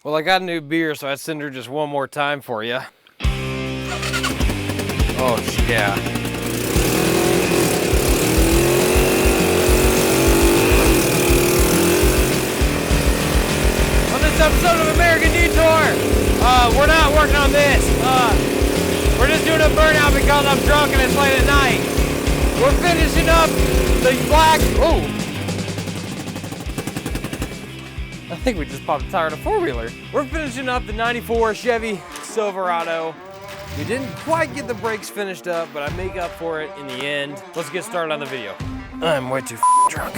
Well, I got a new beer, so I'd send her just one more time for you. Oh, yeah. On this episode of American Detour, we're not working on this. We're just doing a burnout because I'm drunk and it's late at night. We're finishing up the black... Oh! I think we just popped a tire on a four-wheeler. We're finishing up the 94 Chevy Silverado. We didn't quite get the brakes finished up, but I make up for it in the end. Let's get started on the video. I'm way too drunk.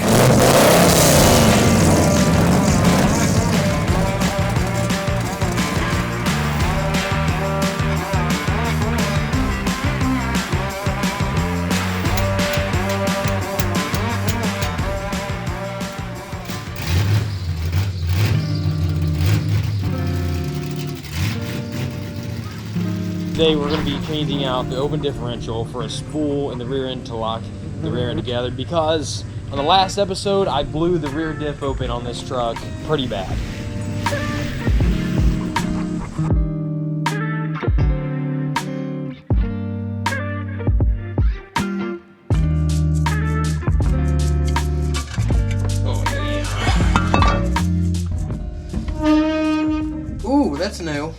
Today we're going to be changing out the open differential for a spool and the rear end to lock the rear end together because on the last episode I blew the rear diff open on this truck pretty bad. Oh yeah. Ooh, that's new.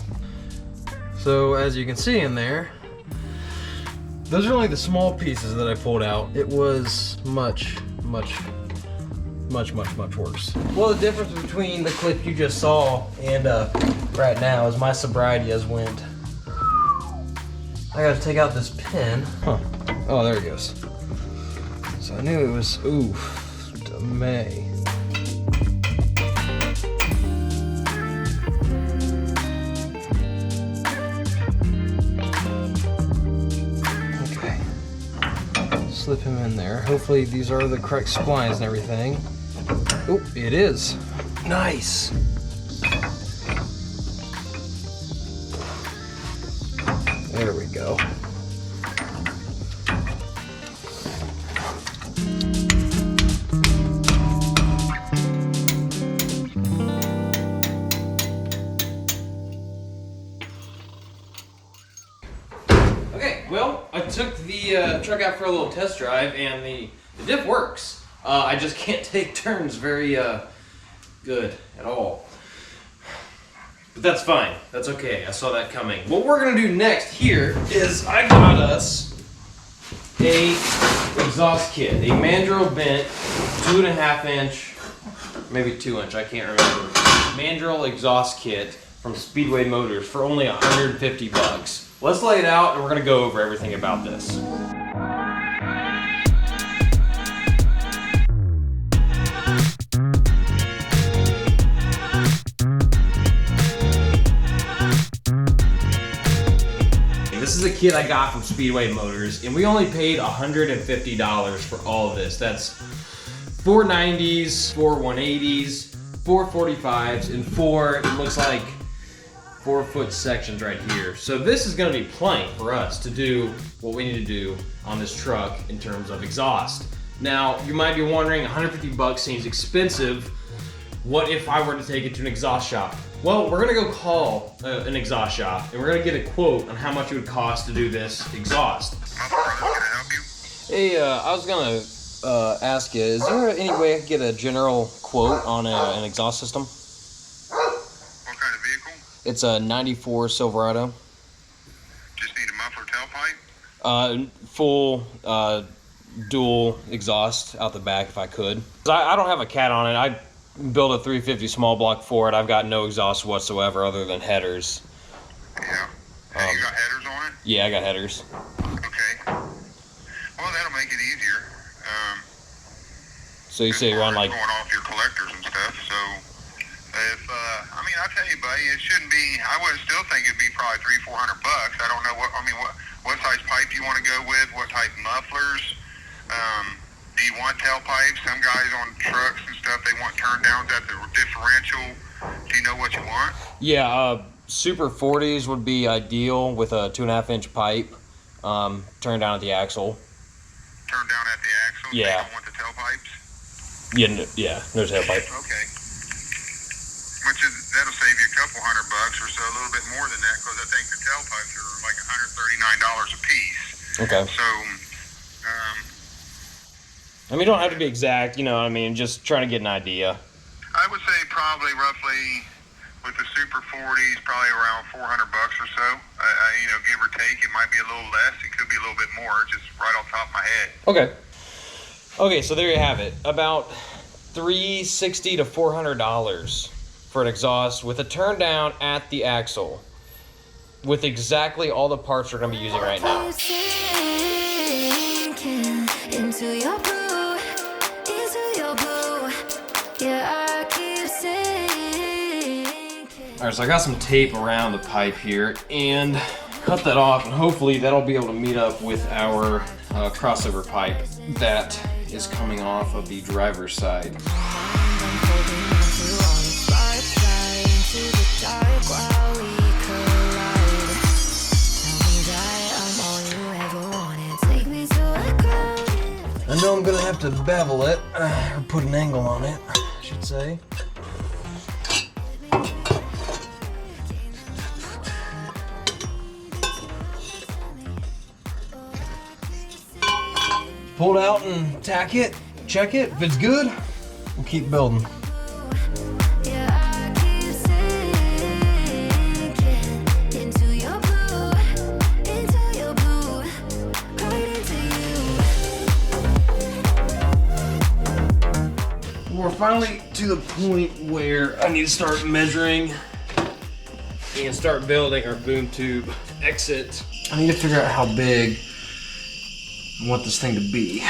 So as you can see in there, those are only the small pieces that I pulled out. It was much worse. Well, the difference between the clip you just saw and right now is my sobriety has went. I gotta take out this pin. Huh. Oh, there it goes. So I knew it was, ooh, May. Slip him in there. Hopefully these are the correct splines and everything. Oh, it is. Nice. There we go. Well, I took the truck out for a little test drive, and the diff works. I just can't take turns very good at all. But that's fine. That's okay. I saw that coming. What we're going to do next here is I got us a exhaust kit. A mandrel bent 2.5 inch, maybe 2 inch, I can't remember. Mandrel exhaust kit from Speedway Motors for only 150 bucks. Let's lay it out and we're gonna go over everything about this. This is a kit I got from Speedway Motors and we only paid $150 for all of this. That's 4 90s, 4 180s, 4 45s, and 4, it looks like 4-foot sections right here. So this is gonna be plenty for us to do what we need to do on this truck in terms of exhaust. Now, you might be wondering, 150 bucks seems expensive. What if I were to take it to an exhaust shop? Well, we're gonna go call an exhaust shop and we're gonna get a quote on how much it would cost to do this exhaust. Can I help you? Hey, I was gonna ask you, is there any way I could get a general quote on an exhaust system? What kind of vehicle? It's a 94 Silverado. Just need a muffler tailpipe? Full dual exhaust out the back if I could. I don't have a cat on it. I built a 350 small block for it. I've got no exhaust whatsoever other than headers. Yeah. And you got headers on it? Yeah, I got headers. Okay. Well, that'll make it easier. So you say around like... going off your collectors and stuff, so if, I mean, I tell you, buddy, it shouldn't be, I would still think it'd be probably $300-400 bucks. I don't know what size pipe you want to go with, what type mufflers. Do you want tailpipes? Some guys on trucks and stuff, they want turn downs at the differential. Do you know what you want? Yeah, Super 40s would be ideal with a 2.5 inch pipe, turned down at the axle. Turn down at the axle? Yeah. You don't want the tailpipes? Yeah, no tailpipe. Okay. That'll save you a couple so, a little bit more than that, because I think the tailpipes are like $139 a piece. Okay. So, I mean, you don't have to be exact, you know what I mean, just trying to get an idea. I would say probably roughly with the Super 40s, probably around $400 or so. You know, give or take, it might be a little less, it could be a little bit more, just right off the top of my head. Okay. Okay, so there you have it. About $360 to $400 for an exhaust with a turn down at the axle, with exactly all the parts we're going to be using right now. Alright, so I got some tape around the pipe here and cut that off, and hopefully that'll be able to meet up with our crossover pipe that is coming off of the driver's side. I know I'm gonna have to bevel it, or put an angle on it, I should say. Pull it out and tack it, check it. If it's good, we'll keep building. We're finally to the point where I need to start measuring and start building our boom tube exit. I need to figure out how big I want this thing to be.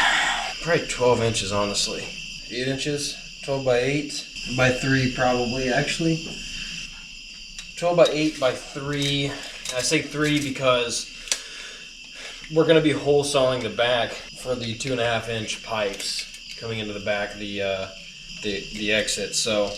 Probably 12 inches, honestly. 8 inches, 12 by 8, by 3 probably, actually. 12 by 8 by 3. I say 3 because we're gonna be hole sawing the back for the 2.5 inch pipes coming into the back of the exit, so.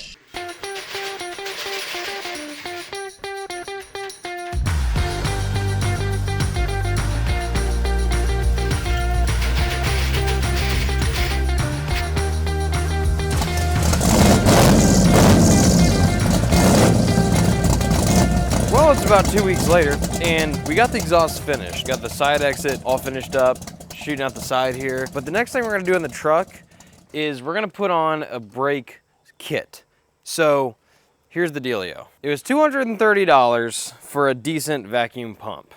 Well, it's about 2 weeks later, and we got the exhaust finished. Got the side exit all finished up, shooting out the side here. But the next thing we're gonna do in the truck is we're gonna put on a brake kit. So here's the dealio. It was $230 for a decent vacuum pump.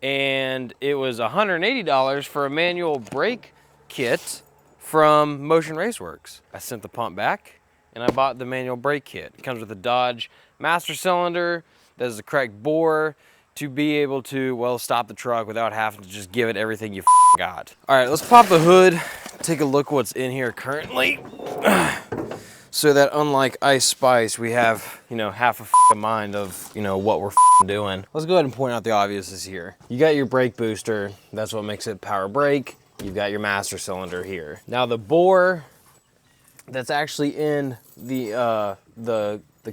And it was $180 for a manual brake kit from Motion Raceworks. I sent the pump back and I bought the manual brake kit. It comes with a Dodge master cylinder that is the correct bore to be able to, well, stop the truck without having to just give it everything you got. All right, let's pop the hood, take a look what's in here currently. So that unlike Ice Spice, we have, you know, half a mind of, you know, what we're doing. Let's go ahead and point out the obvious here. You got your brake booster, that's what makes it power brake. You've got your master cylinder here. Now the bore that's actually in the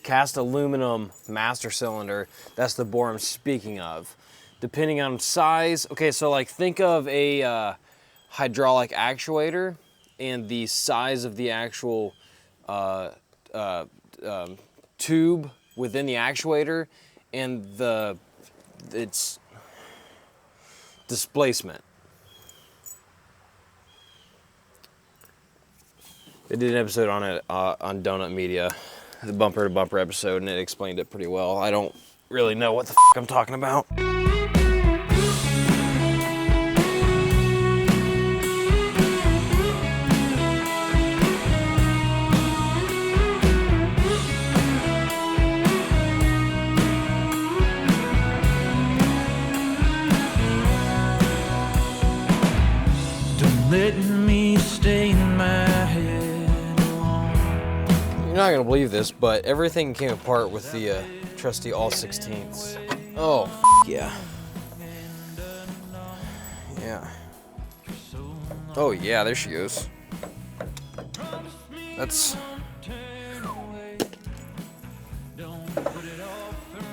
cast aluminum master cylinder, that's the bore I'm speaking of. Depending on size, okay, so like think of a hydraulic actuator and the size of the actual tube within the actuator and its displacement. They did an episode on it on Donut Media, the bumper to bumper episode, and it explained it pretty well. I don't really know what the I'm talking about. Don't let me stay in my head alone. You're not gonna believe this, but everything came apart with the trusty all-16ths. Oh, yeah. Yeah. Oh yeah, there she goes. That's...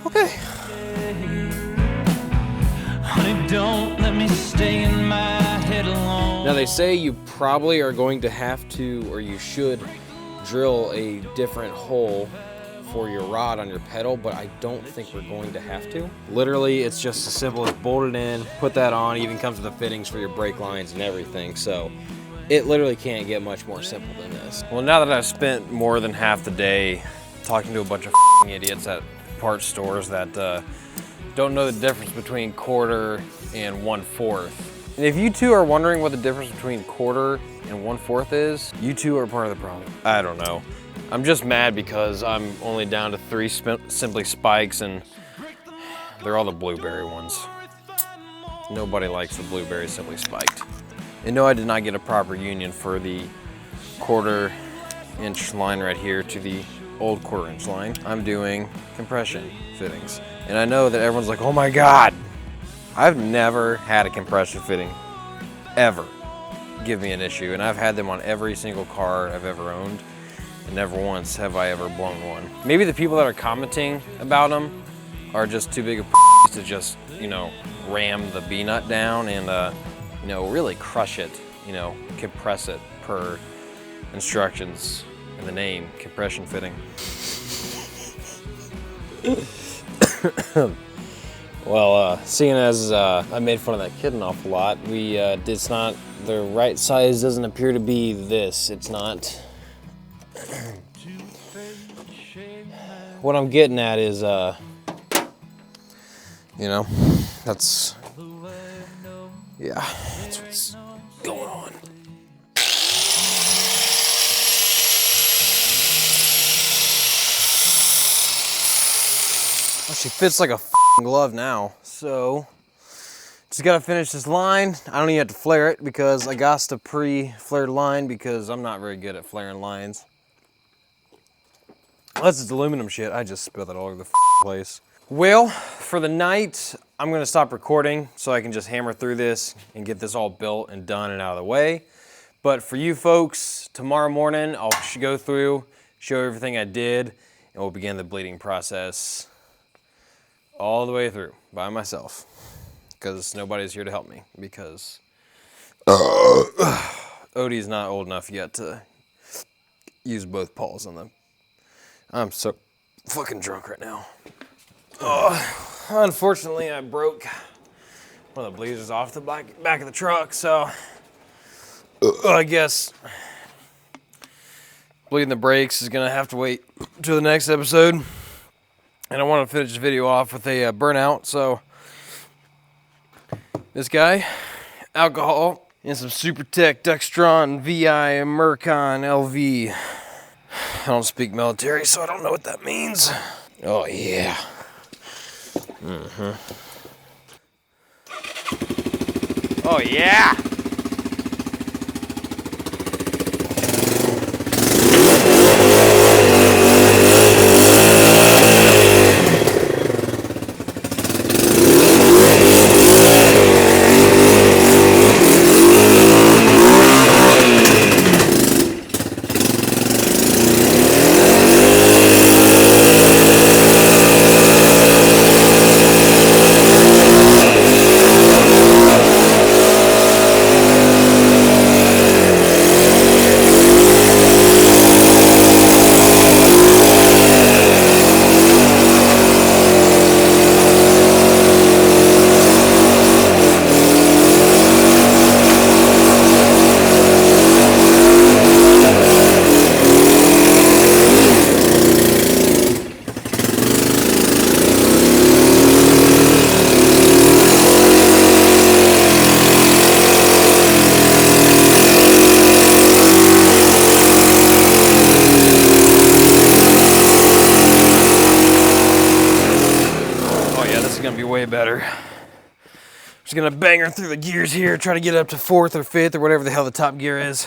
Okay. Honey, don't let me stay in my head alone. Now they say you probably are going to have to, or you should, drill a different hole for your rod on your pedal, but I don't think we're going to have to. Literally, it's just as simple as bolt it in, put that on, even comes with the fittings for your brake lines and everything. So it literally can't get much more simple than this. Well, now that I've spent more than half the day talking to a bunch of idiots at parts stores that don't know the difference between quarter and 1/4. And if you two are wondering what the difference between quarter and 1/4 is, you two are part of the problem. I don't know. I'm just mad because I'm only down to 3 Simply Spikes, and they're all the blueberry ones. Nobody likes the blueberry Simply Spiked. And no, I did not get a proper union for the 1/4-inch line right here to the old 1/4-inch line. I'm doing compression fittings. And I know that everyone's like, oh my God, I've never had a compression fitting ever give me an issue. And I've had them on every single car I've ever owned, and never once have I ever blown one. Maybe the people that are commenting about them are just too big of to just, you know, ram the B-nut down and, you know, really crush it, you know, compress it per instructions in the name, compression fitting. Well, seeing as I made fun of that kid an awful lot, it's not, the right size doesn't appear to be this. It's not. What I'm getting at is, you know, that's, yeah, that's what's going on. Well, she fits like a glove now, so just gotta finish this line. I don't even have to flare it because I got the pre-flared line because I'm not very good at flaring lines. Unless it's aluminum shit, I just spilled it all over the place. Well, for the night, I'm gonna stop recording so I can just hammer through this and get this all built and done and out of the way. But for you folks, tomorrow morning, I'll go through, show everything I did, and we'll begin the bleeding process all the way through by myself, because nobody's here to help me, because Odie's not old enough yet to use both paws on them. I'm so fucking drunk right now. Unfortunately, I broke one of the bleeders off the back of the truck, so I guess bleeding the brakes is gonna have to wait till the next episode. And I want to finish this video off with a burnout, so this guy, alcohol, and some Supertech Dextron VI Mercon LV. I don't speak military, so I don't know what that means. Oh yeah. Oh yeah. Way better. Just gonna bang her through the gears here, try to get up to 4th or 5th or whatever the hell the top gear is.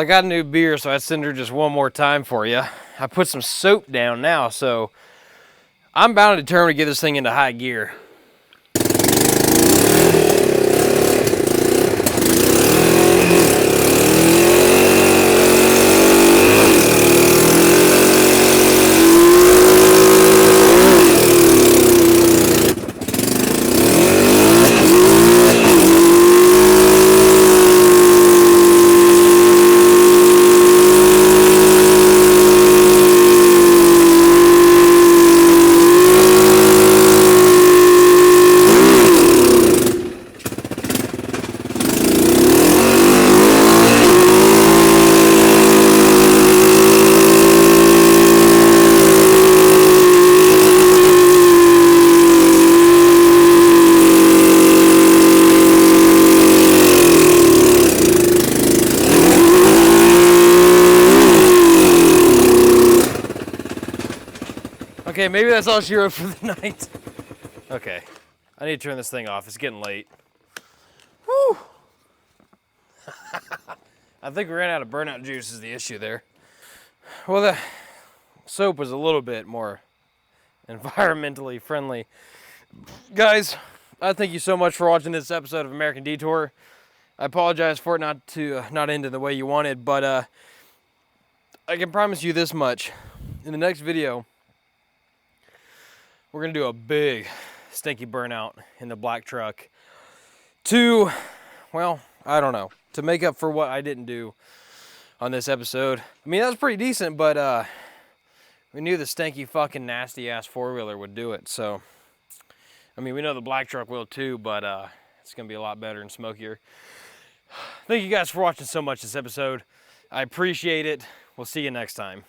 I got a new beer, so I'd send her just one more time for you. I put some soap down now, so I'm bound and determined to get this thing into high gear. Okay, maybe that's all she wrote for the night. Okay, I need to turn this thing off. It's getting late. Whew. I think we ran out of burnout juice is the issue there. Well, the soap was a little bit more environmentally friendly. Guys, I thank you so much for watching this episode of American Detour. I apologize for it not ending the way you wanted, but I can promise you this much. In the next video, we're gonna do a big stinky burnout in the black truck to, well, I don't know, to make up for what I didn't do on this episode. I mean, that was pretty decent, but we knew the stinky fucking nasty ass four-wheeler would do it. So, I mean, we know the black truck will too, but it's gonna be a lot better and smokier. Thank you guys for watching so much this episode. I appreciate it. We'll see you next time.